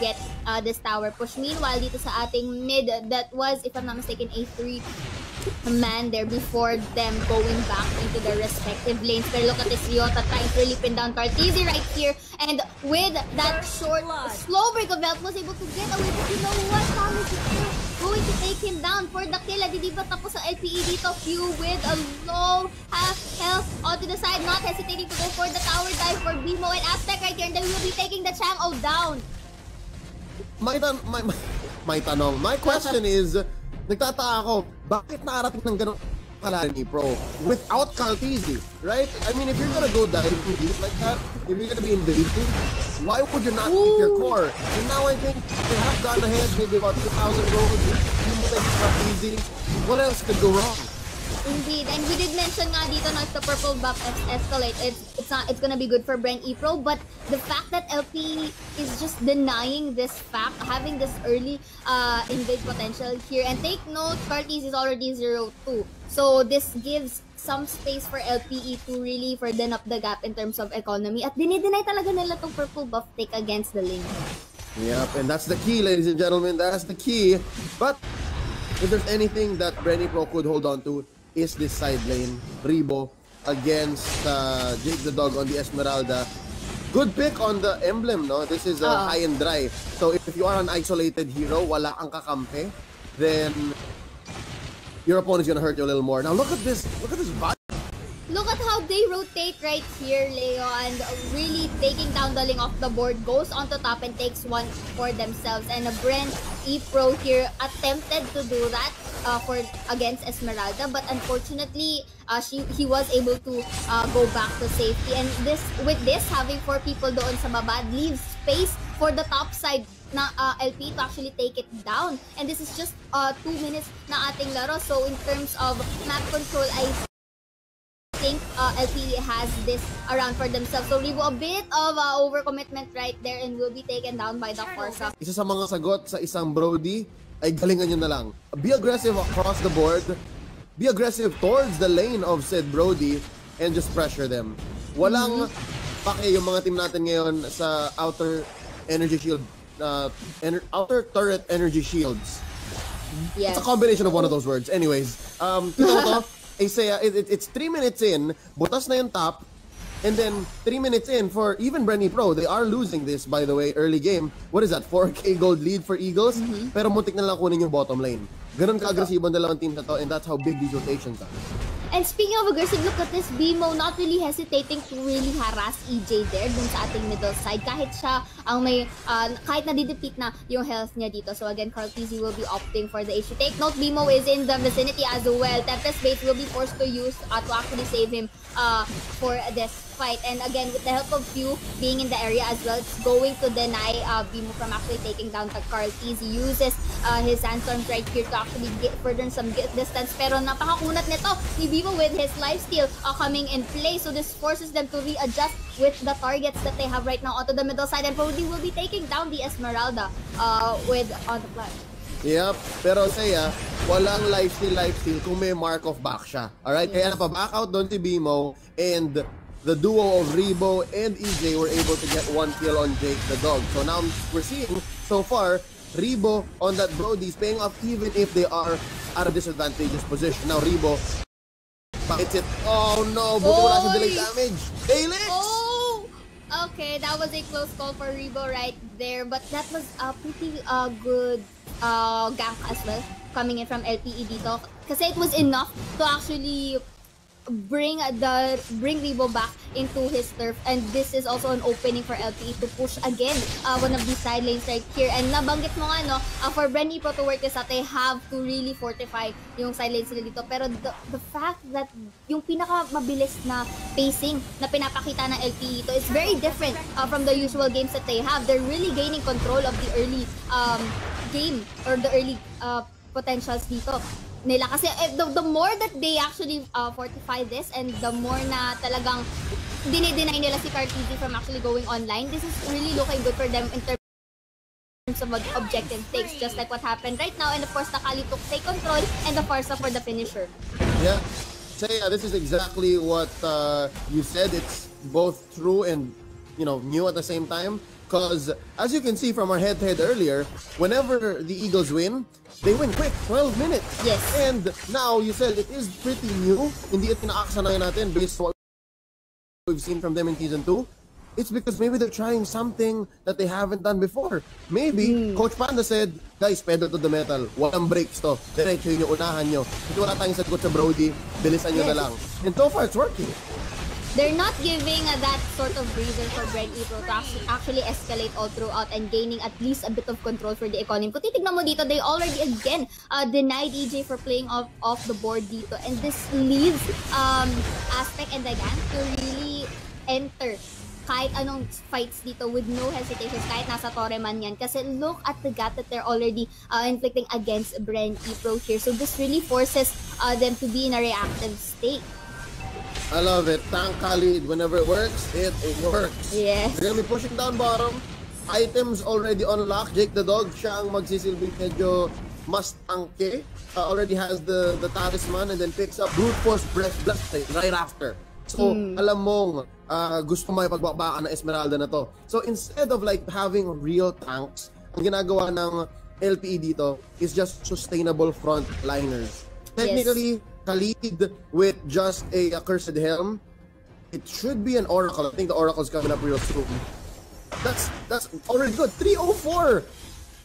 get this tower push. Meanwhile, dito sa ating mid, that was, if I'm not mistaken, a 3 man there before them going back into their respective lanes. But look at this Ryota trying to really pin down Carteezy right here. And with that short, slow break of Belt was able to get away. But you know what? Thomas is going to take him down for the kill. Hindi ba tapos sa LPE dito? Few with a low half health onto the side. Not hesitating to go for the tower dive for BMO and Aztec right here. And they will be taking the Chang'o down. My question is, nagtataka ako, bakit naarating ng ganun kalahin ni Pro without Carteezy, right? I mean, if you're gonna go dive deep like that, if you're gonna be invading, why would you not keep your core? And now I think they have gone ahead, maybe about 2,000 gold, you take Carteezy. What else could go wrong? Indeed, and we did mention nga dito na if the purple buff escalate, it's gonna be good for BREN EPRO, but the fact that LP is just denying this fact, having this early invade potential here, and take note, Carteezy is already 0-2, so this gives some space for LPE to really further up the gap in terms of economy, at dinideny talaga nila tong purple buff take against the lane. Yep, and that's the key, ladies and gentlemen, that's the key. But if there's anything that BREN EPRO could hold on to, is this side lane, Rebo against Jake the Dog on the Esmeralda. Good pick on the emblem, no? This is high and dry. So if you are an isolated hero, wala kang kakampi, then your opponent's gonna hurt you a little more. Now look at this vibe. Look at how they rotate right here, Leo, and really taking down the link off the board, goes onto top and takes one for themselves. And BREN EPRO here attempted to do that against Esmeralda, but unfortunately, he was able to go back to safety. And with this, having 4 people doon sa baba leaves space for the top side na LP to actually take it down. And this is just 2 minutes na ating laro. So in terms of map control, I think LPE has this around for themselves. So Rebo, a bit of overcommitment right there and will be taken down by the Forza. Isa sa mga sagot sa isang Brody ay galingan nyo na lang. Be aggressive across the board. Be aggressive towards the lane of said Brody and just pressure them. Walang pake yung mga team natin ngayon sa outer energy shield, outer turret energy shields. Yes. It's a combination of one of those words. Anyways, it's 3 minutes in, butas na yung top, and then 3 minutes in for even BREN EPRO. They are losing this, by the way, early game. What is that? 4K gold lead for Eagles? Pero muntik na lang kunin yung bottom lane. Ganun ka-agresibo ang dalawang team na to, and that's how big these rotations are. And speaking of aggressive, look at this BMO not really hesitating to really harass EJ there dun sa ating middle side. Kahit siya ang may, kahit nadideplete na yung health niya dito. So again, Carteezy will be opting for the issue. Take note, BMO is in the vicinity as well. Tempest Bait will be forced to use to actually save him for this fight. And again, with the help of Few being in the area as well, it's going to deny BMO from actually taking down the Carteezy. He uses his sandstorms right here to actually get further some distance. Pero napakakunat nito ni BMO with his lifesteal coming in play. So this forces them to readjust with the targets that they have right now onto the middle side. And Brody will be taking down the Esmeralda on the flash. Yep, pero saya, walang lifesteal kung may mark of back siya. Alright, kaya napaback out doon si BMO, and the duo of Rebo and EJ were able to get 1 kill on Jake the Dog. So now we're seeing, so far, Rebo on that Brody is paying off even if they are at a disadvantageous position. Now Rebo bites it. Oh no, buti wala siya delay damage. Helix! Oh! Okay, that was a close call for Rebo right there, but that was a pretty good gank as well coming in from LPE dito. Kasi it was enough to actually bring Rebo back into his turf, and this is also an opening for LPE to push again one of these side lanes right here. And nabanggit mo nga, no, for BREN EPRO to work this out, they have to really fortify yung side lanes nila dito. Pero the fact that yung pinaka mabilis na pacing na pinapakita ng LPE ito is very different from the usual games that they have. They're really gaining control of the early game or the early potentials dito nila. Kasi the more that they actually fortify this, and the more na talagang dinideny nila si Carteezy from actually going online, this is really looking good for them in terms of objective takes, just like what happened right now. And of course, the Kali took take control, and the Forza for the finisher. Yeah, so yeah, this is exactly what you said. It's both true and new at the same time. Because as you can see from our head-to-head earlier, whenever the Eagles win, they win quick, 12 minutes. Yes. And now, you said it is pretty new. Hindi ito nakakasanayan natin based on what we've seen from them in Season 2. It's because maybe they're trying something that they haven't done before. Maybe, Coach Panda said, guys, pedal to the metal. Walang breaks to. Diretso yung unahan nyo. Ito wala tayong sagot sa Brody. Bilisan nyo na lang. And so far, it's working. They're not giving that sort of reason for BREN EPRO to actually escalate all throughout and gaining at least a bit of control for the economy. Kung titignan mo dito, they already again denied EJ for playing off the board dito. And this leaves Aspect and Dagan to really enter kahit anong fights dito with no hesitations, kahit nasa Torre man yan. Kasi look at the gap that they're already inflicting against BREN EPRO here. So this really forces them to be in a reactive state. I love it. Tank Khalid, whenever it works, it works. Yes. They're gonna be pushing down bottom. Items already unlocked. Jake the Dog, siya ang magsisilbing medyo mas tanke. Already has the talisman and then picks up Brute Force Blast right after. So, alam mong gusto may pagbabaka na Esmeralda na to. So, instead of like having real tanks, ang ginagawa ng LPE dito is just sustainable frontliners. Technically, Khalid with just a Cursed Helm, it should be an Oracle. I think the Oracle's coming up real soon. That's already good. 304!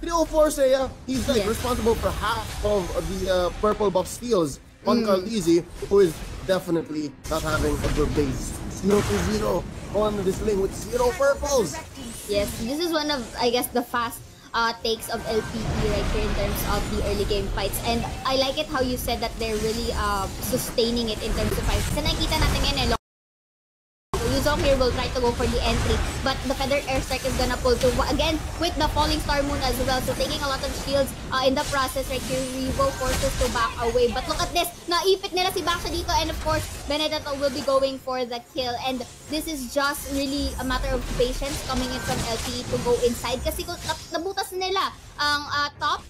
304, Seiya. He's like responsible for half of the purple buff steals on Carlisi, who is definitely not having a good base. 0-0 on this lane with 0 purples. Yes, this is one of, I guess, the fast takes of LPE right here in terms of the early game fights. And I like it how you said that they're really sustaining it in terms of fights. Kasi nakikita natin yan Yuzong here will try to go for the entry, but the Feathered Airstrike is gonna pull through again with the Falling Star Moon as well. So taking a lot of shields in the process right here. Revo forces to back away. But look at this, naipit nila si Baksha dito, and of course, Benedetto will be going for the kill. And this is just really a matter of patience coming in from LPE to go inside. Kasi kung nabutas nila ang top,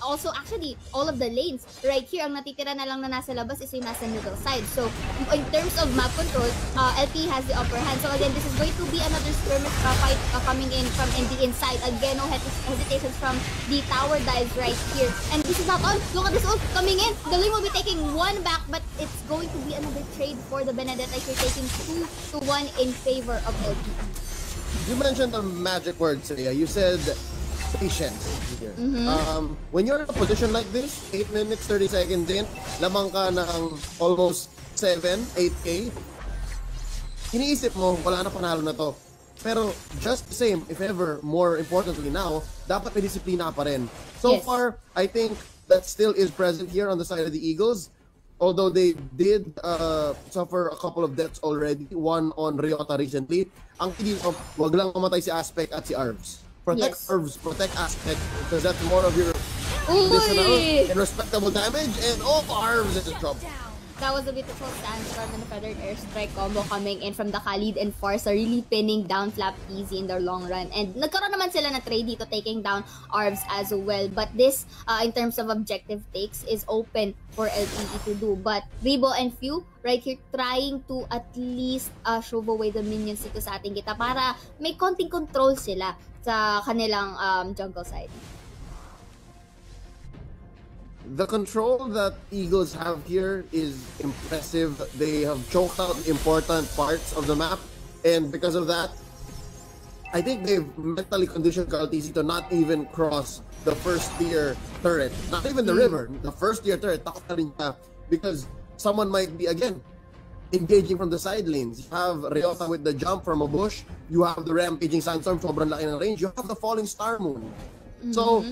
also actually all of the lanes right here, ang natitira na lang na nasa labas is yung nasa middle side. So in terms of map control, LP has the upper hand. So again, this is going to be another skirmish fight coming in from the inside. Again, no hesitations from the tower dives right here. And this is not on. Look at this ult coming in. The lane will be taking one back, but it's going to be another trade for the Benedetta here, taking 2-1 in favor of LP. You mentioned the magic word, Seiya. You said patience here. When you're in a position like this, 8 minutes, 30 seconds in, lamang ka ng almost 7, 8K, iniisip mo, wala na panalo na to. Pero just the same, if ever, more importantly now, dapat may disiplina pa rin. So far, I think that still is present here on the side of the Eagles. Although they did suffer a couple of deaths already, one on Ryota recently. Ang key dito, wag lang mamatay si Aspect at si Arvs. Protect Arvs, protect Aspect, because that's more of your additional and respectable damage, and Arvs is in trouble. That was a beautiful sandstorm and the Feathered Airstrike combo coming in from the Khalid and Farsa, really pinning down Flap Easy in their long run. And nagkaroon naman sila na trade dito, taking down Arvs as well. But this, in terms of objective takes, is open for LPE to do. But Rebo and Few, right here, trying to at least shove away the minions dito sa ating kita para may konting control sila sa kanilang jungle side. The control that Eagles have here is impressive. They have choked out important parts of the map, and because of that, I think they've mentally conditioned Carltisi to not even cross the first tier turret. Not even the river, the first tier turret. Takot na rin siya because someone might be, again, engaging from the side lanes. You have Ryota with the jump from a bush. You have the Rampaging Sandstorm, sobrang laki ng range. You have the Falling Star Moon. So,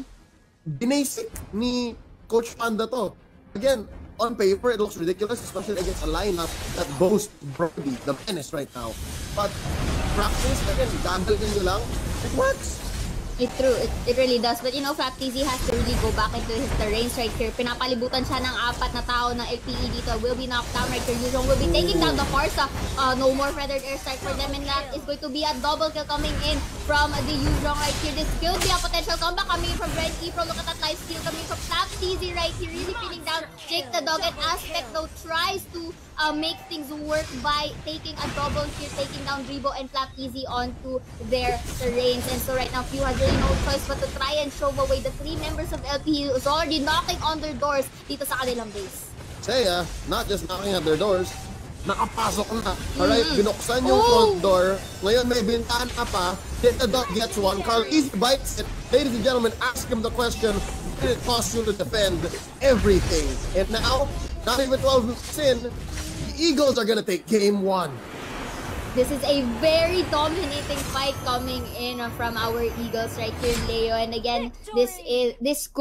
binasic ni Coach Panda to. Again, on paper, it looks ridiculous, especially against a lineup that boasts Brody, the menace right now. But practice, again, gagalin nyo lang, it works. It's true. It really does. But you know, Flap TZ has to really go back into his terrains right here. Pinapalibutan siya ng 4 na tao ng LPE dito. Will be knocked down right here. Yuzong will be taking down the Farsa. No more Feathered Airstrike for them. And that is going to be a double kill coming in from the Yuzong right here. This could be a potential bomba coming from BREN EPRO. Look at that life steal coming from TZ right here, really pinning down Jake the Dog. And Aspect though tries to make things work by taking a double here, taking down Rebo and TZ onto their terrains. And so right now, Few has really no choice but to try and shove away the 3 members of LP who's already knocking on their doors dito sa kanilang base. Seiya, not just knocking at their doors, nakapasok na. Alright, binuksan yung front door. Ngayon may bintana pa. Then the dog gets one. Carl easy bites it. Ladies and gentlemen, ask him the question, what did it cost you to defend everything? And now, not even 12 minutes in, the Eagles are gonna take game 1. This is a very dominating fight coming in from our Eagles right here, Leo. And again, this could